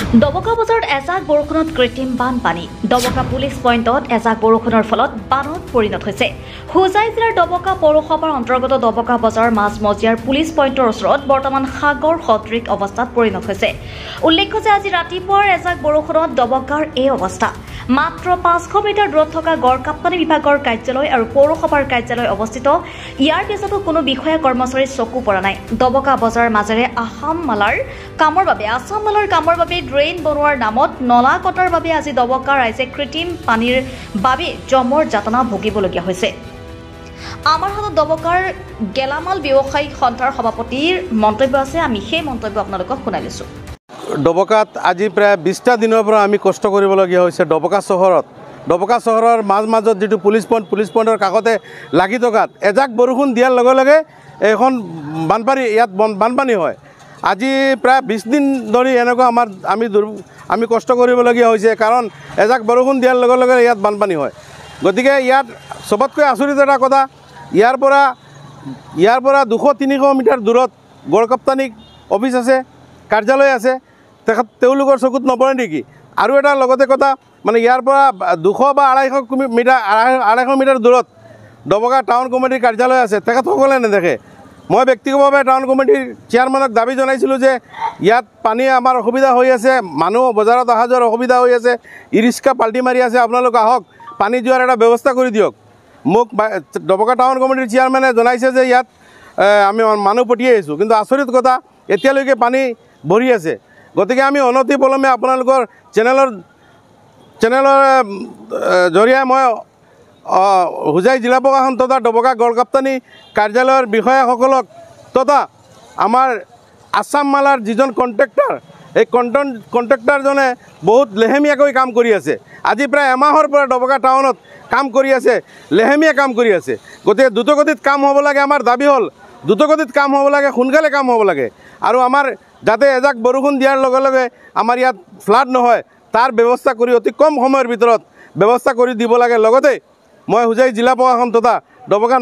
ডবকা বজাৰত এজাক বৰষুণত কৃত্ৰিম বানপানী ডবকা পুলিচ পইণ্টত এজাক বৰষুণৰ ফলত বানত পৰিণত হৈছে হোজাই জিলাৰ ডবকা পৌৰসভাৰ অন্তৰ্গত ডবকা বজাৰ মাজমজিয়াৰ পুলিচ পইণ্টৰ ওচৰত বৰ্তমান সাগৰ সদৃশ অৱস্থাত পৰিণত হৈছে উল্লেখ্য যে আজি ৰাতিপুৱাৰ এজাক বৰষুণত ডবকাৰ এই অৱস্থা মাত্ৰ 500 মিটাৰ দূৰত থকা গড়কাপ্তানী বিভাগৰ কাৰ্যালয় আৰু পৌৰসভাৰ কাৰ্যালয় অৱস্থিত ইয়াৰ পিছতো কোনো বিষয়া কৰ্মচাৰীৰ চকু পৰা নাই ডবকা বজাৰ মাজেৰে আসাম মালাৰ কামৰ বাবে ড্ৰেইন বনোৱাৰ নামত নলা কটাৰ বাবে আজি ডবকা ৰাইজে কৃত্ৰিম পানীৰ বাবে জমৰ যাতনা ভুগিবলগীয়া হৈছে আমাৰ হাতত ডবকাৰ গেলামাল ব্যৱসায়িক সন্থাৰ সভাপতিৰ মন্তব্য আছে আমি সেই মন্তব্য আপোনালোকক শুনাই লৈছো ডবকাত আজি প্ৰায় 20টা দিনৰ পৰা আমি কষ্ট কৰিবলগীয়া হৈছে ডবকা চহৰৰ মাজত যেটো পুলিচ পইণ্টৰ কাষতে লাগি থকাত এজাক বৰষুণ দিয়াৰ লগে লগে এখন বানপানী হয় আজি প্ৰায় 20 দিন ধৰি এনেকুৱা আমি কষ্ট কৰিবলগীয়া হৈছে কাৰণ এজাক বৰষুণ দিয়াৰ লগে লগে ইয়াত বানপানী হয় গতিকে ইয়াত সবতকৈ আচৰিত এটা কথা ইয়াৰ পৰা 200-300 মিটাৰ দূৰত গড়কাপ্তানী অফিচ আছে কাৰ্যালয় আছে তেওঁলোকৰ চকুত নপৰে নেকি আৰু এটা লগতে কথা মানে ইয়াৰ পৰা 200 বা 250 মিটাৰ দূৰত ডবকা টাউন কমিটিৰ কাৰ্যালয় আছে তেখেতসকলে নেদেখে মই ব্যক্তিগতভাৱে টাউন কমিটিৰ চেয়াৰমেনক দাবী জনাইছিলোঁ যে ইয়াত পানী আমাৰ অসুবিধা হৈ আছে মানুহ বজাৰত অহা যোৱাৰ অসুবিধা হৈ আছে ই ৰিক্সা পাল্টি মাৰি আছে আপোনালোক আহক পানী যোৱাৰ এটা ব্যৱস্থা কৰি দিয়ক মোক ডবকা টাউন কমিটিৰ চেয়াৰমেনে জনাইছে যে ইয়াত আমি মানুহ পঠিয়াই আছোঁ কিন্তু আচৰিত কথা এতিয়ালৈকে পানী ভৰি আছে গতিকে আমি অনতি পলমে আপোনালোকৰ চেনেলৰ জৰিয়তে মই হোজাই জিলা প্ৰশাসন তথা ডবকা গড়কাপ্তানী কাৰ্যালয়ৰ বিষয়াসকলক তথা আমাৰ আসাম মালাৰ যিজন কণ্ট্ৰেক্টৰ এই কণ্ট্ৰেক্টৰজনে বহুত লেহেমীয়াকৈ কাম কৰি আছে আজি প্ৰায় এমাহৰ পৰা ডবকা টাউনত কাম কৰি আছে লেহেমীয়া কাম কৰি আছে গতিকে দ্ৰুতগতিত কাম হ'ব লাগে আমাৰ দাবী হ'ল দ্ৰুতগতিত কাম হ'ব লাগে সোনকালে কাম হ'ব লাগে আৰু আমাৰ যাতে এজাক বৰষুণ দিয়াৰ লগে লগে আমাৰ ইয়াত ফ্লাড নহয় তাৰ ব্যৱস্থা কৰি অতি কম সময়ৰ ভিতৰত ব্যৱস্থা কৰি দিব লাগে লগতে মই হোজাই জিলা প্ৰশাসন তথা ডবকা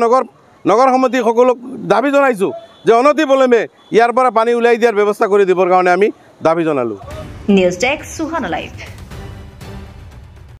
নগৰ সমিতি সকলক দাবী জনাইছোঁ যে অনতি পলমে ইয়াৰ পৰা পানী উলাই দিয়াৰ ব্যৱস্থা কৰি দিবৰ কাৰণে আমি দাবী জনালোঁ নিউজ ডেস্ক সুহানা লাইভ।